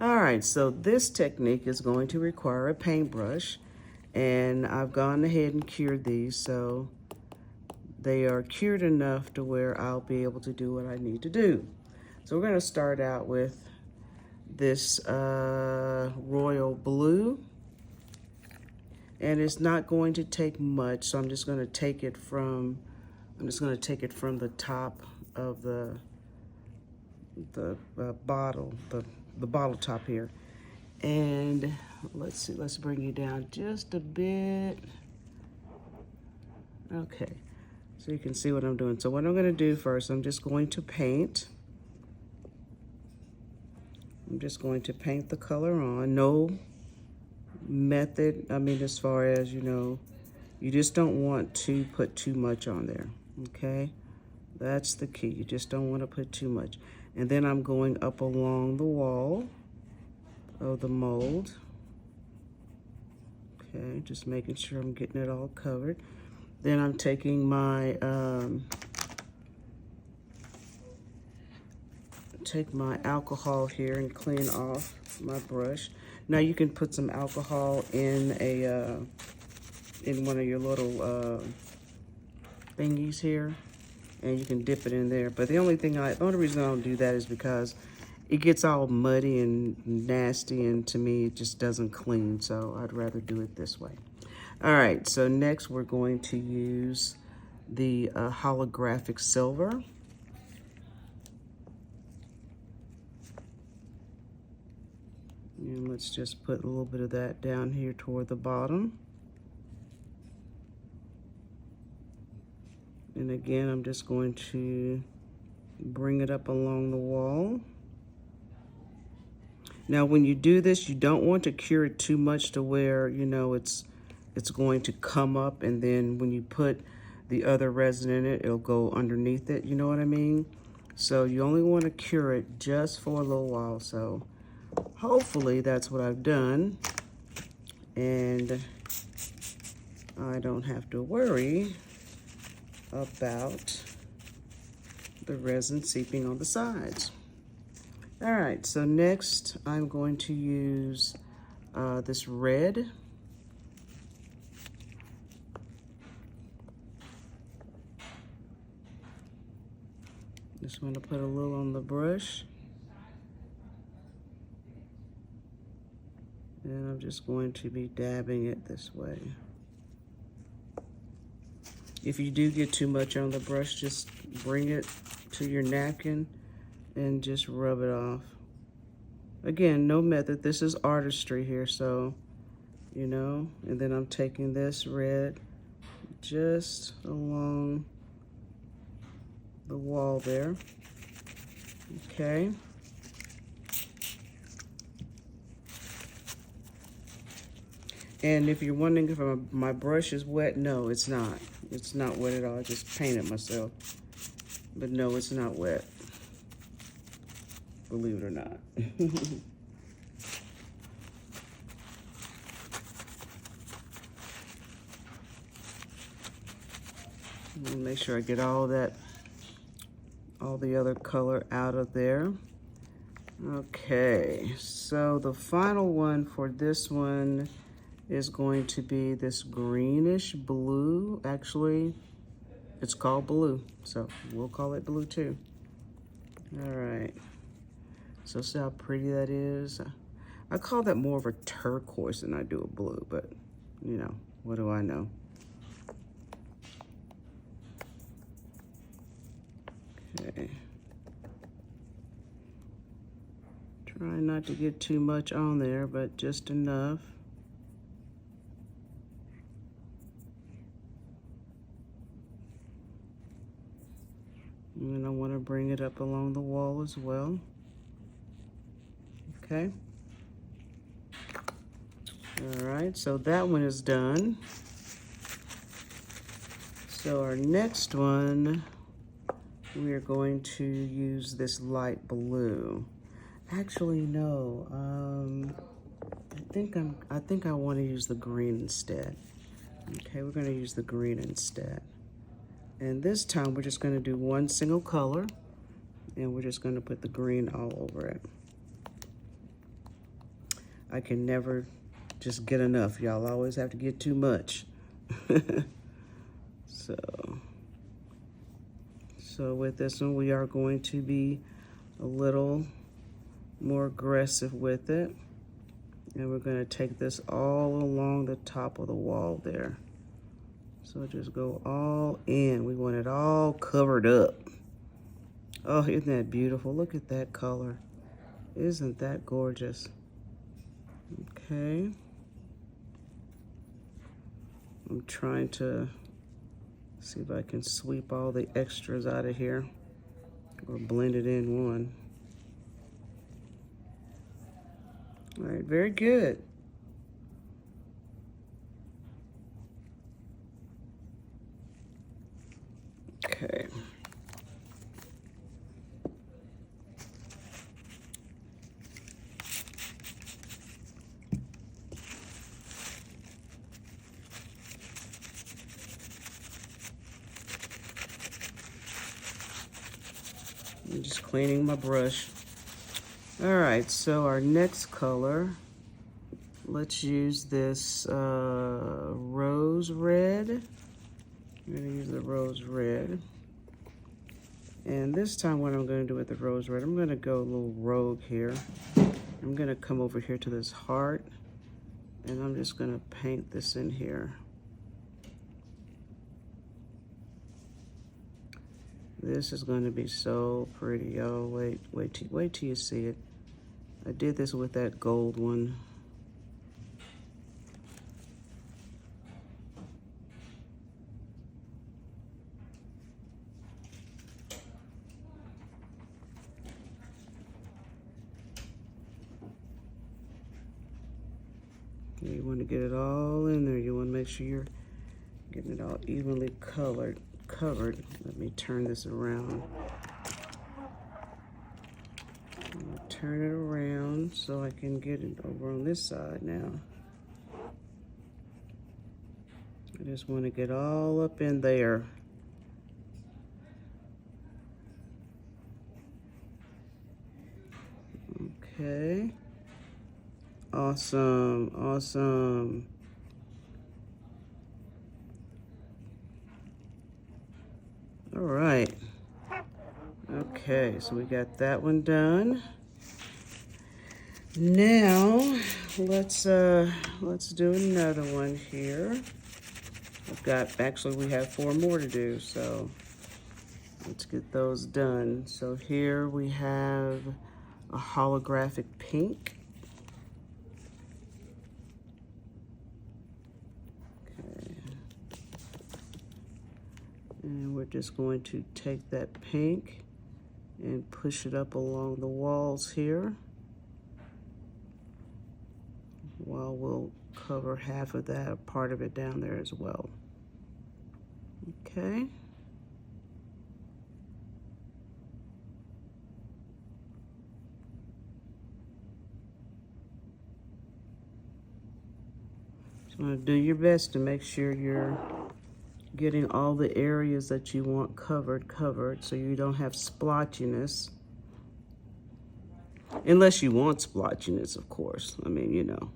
All right, so this technique is going to require a paintbrush, and I've gone ahead and cured these, so they are cured enough to where I'll be able to do what I need to do. So we're gonna start out with this royal blue, and it's not going to take much, so I'm just gonna take it from the top of the bottle, the bottle top here. And let's see, let's bring you down just a bit. Okay, so you can see what I'm doing. So what I'm gonna do first, I'm just going to paint. I'm just going to paint the color on. No method, I mean, as far as, you just don't want to put too much on there, okay? That's the key, you just don't want to put too much. And then I'm going up along the wall of the mold. Okay, just making sure I'm getting it all covered. Then I'm taking my take my alcohol here and clean off my brush. Now you can put some alcohol in in one of your little thingies here, and you can dip it in there. But the only reason I don't do that is because it gets all muddy and nasty, and to me it just doesn't clean, so I'd rather do it this way. All right, so next we're going to use the holographic silver. And let's just put a little bit of that down here toward the bottom. And again, I'm just going to bring it up along the wall. Now, when you do this, you don't want to cure it too much to where, it's going to come up, and then when you put the other resin in it, it'll go underneath it, you know what I mean? So you only want to cure it just for a little while. So hopefully that's what I've done, and I don't have to worry about the resin seeping on the sides. All right, so next I'm going to use this red. Just want to put a little on the brush. And I'm just going to be dabbing it this way. If you do get too much on the brush, just bring it to your napkin and just rub it off. Again, no method. This is artistry here, so, and then I'm taking this red just along the wall there. Okay. And if you're wondering if my brush is wet, no, it's not. It's not wet at all. I just painted myself. But no, it's not wet. Believe it or not. I'll make sure I get all the other color out of there. Okay, so the final one for this one is going to be this greenish blue. Actually, it's called blue, so we'll call it blue too. All right, so see how pretty that is? I call that more of a turquoise than I do a blue, but what do I know? Okay. Try not to get too much on there, but just enough. And I want to bring it up along the wall as well. Okay. All right, so that one is done. So our next one, we are going to use this light blue. Actually, no. I think I want to use the green instead. Okay, we're going to use the green instead. And this time we're just going to do one single color, and we're just going to put the green all over it. I can never just get enough. Y'all always have to get too much. So with this one, we are going to be a little more aggressive with it. And we're going to take this all along the top of the wall there. So just go all in. We want it all covered up. Oh, isn't that beautiful? Look at that color. Isn't that gorgeous? Okay. I'm trying to see if I can sweep all the extras out of here or blend it in one. All right, very good. Okay. I'm just cleaning my brush. All right, so our next color, let's use this rose red. I'm gonna use the rose red. And this time what I'm gonna do with the rose red, I'm gonna go a little rogue here. I'm gonna come over here to this heart, and I'm just gonna paint this in here. This is going to be so pretty, y'all. Wait till you see it. I did this with that gold one. You want to get it all in there. You want to make sure you're getting it all evenly covered. Let me turn this around. I'm gonna turn it around so I can get it over on this side now. I just want to get all up in there. Okay. Awesome, awesome. All right. Okay, so we got that one done. Now, let's do another one here. Actually we have 4 more to do, so let's get those done. So here we have a holographic pink. And we're just going to take that pink and push it up along the walls here, while we'll cover half of that, or part of it down there as well. Okay. Just want to do your best to make sure you're getting all the areas that you want covered, so you don't have splotchiness. Unless you want splotchiness, of course. I mean, you know,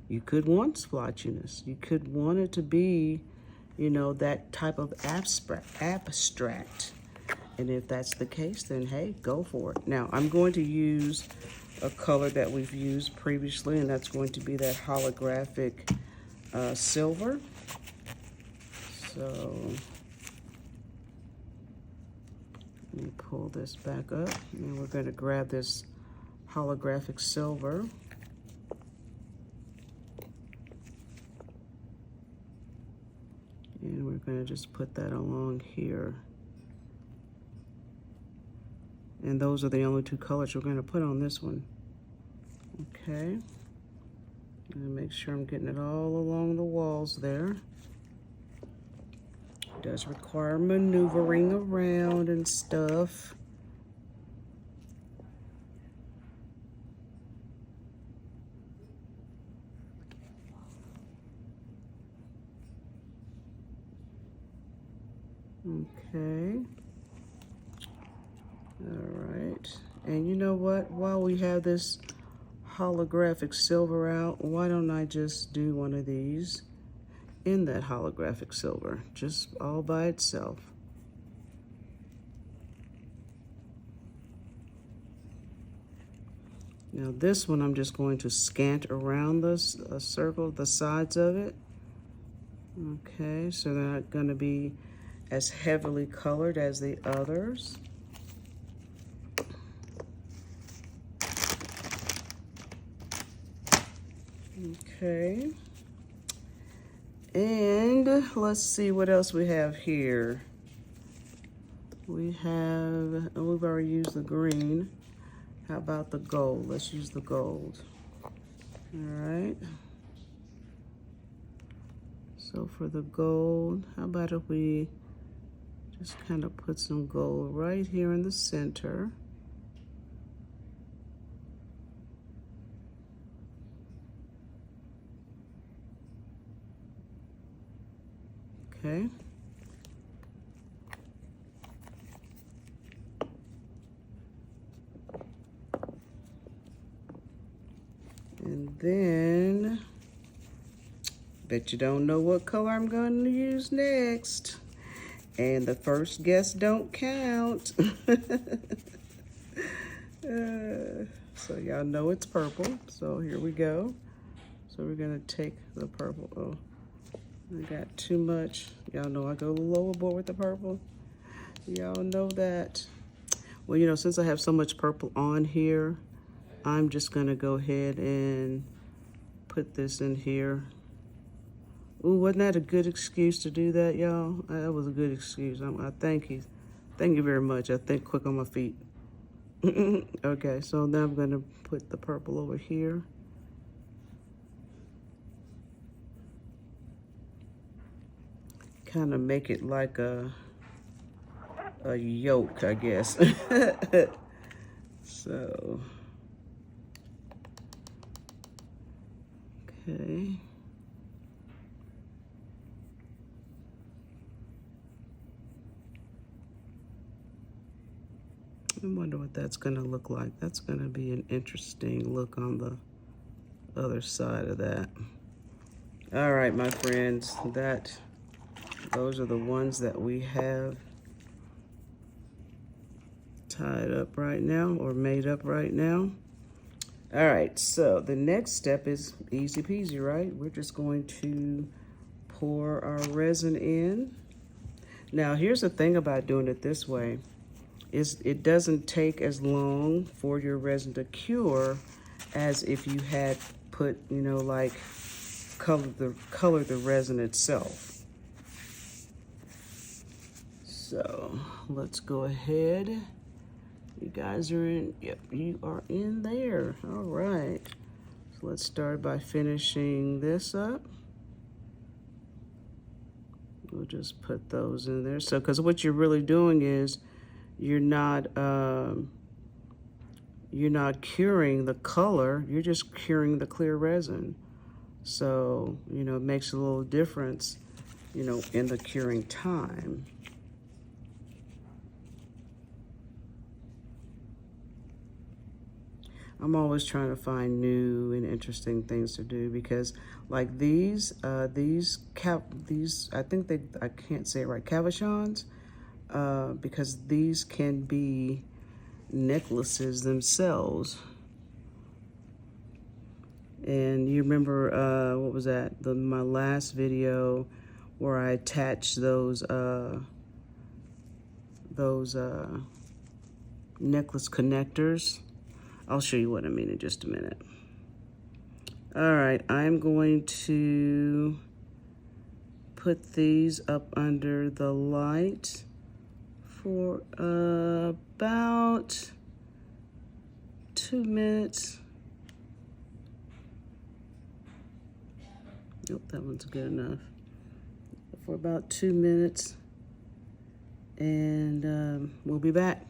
you could want splotchiness. You could want it to be, you know, that type of abstract. And if that's the case, then hey, go for it. Now, I'm going to use a color that we've used previously, and that's going to be that holographic silver. So let me pull this back up, and we're going to grab this holographic silver. And we're going to just put that along here. And those are the only 2 colors we're going to put on this one. Okay. And make sure I'm getting it all along the walls there. It does require maneuvering around and stuff. Okay. All right. And you know what? While we have this holographic silver out, why don't I just do one of these in that holographic silver, just all by itself. Now this one I'm just going to scant around this circle, the sides of it. Okay, so they're not going to be as heavily colored as the others. Okay. And let's see what else we have here. We have, oh, we've already used the green. How about the gold? Let's use the gold. All right. So for the gold, how about if we just kind of put some gold right here in the center. Okay. And then, bet you don't know what color I'm going to use next. And the first guess don't count. So y'all know it's purple. So here we go. So we're gonna take the purple. Oh, I got too much. Y'all know I go a little overboard with the purple. Y'all know that. Well, you know, since I have so much purple on here, I'm just gonna go ahead and put this in here. Ooh, wasn't that a good excuse to do that, y'all? That was a good excuse. I thank you. Thank you very much. I think quick on my feet. Okay, so now I'm gonna put the purple over here. Kind of make it like a yolk, I guess. So, okay. I wonder what that's gonna look like. That's gonna be an interesting look on the other side of that. All right, my friends, those are the ones that we have tied up right now or made up right now. All right, so the next step is easy peasy, right? We're just going to pour our resin in. Now, here's the thing about doing it this way, is it doesn't take as long for your resin to cure as if you had put, you know, like color the resin itself. So let's go ahead. You guys are in, yep, you are in there. All right. So let's start by finishing this up. We'll just put those in there. So, because what you're really doing is you're not curing the color, you're just curing the clear resin. So, you know, it makes a little difference, you know, in the curing time. I'm always trying to find new and interesting things to do because, like these, I think I can't say it right, cabochons, because these can be necklaces themselves. And you remember, what was that? My last video where I attached those necklace connectors. I'll show you what I mean in just a minute. All right, I'm going to put these up under the light for about 2 minutes. Nope, that one's good enough. For about 2 minutes, and we'll be back.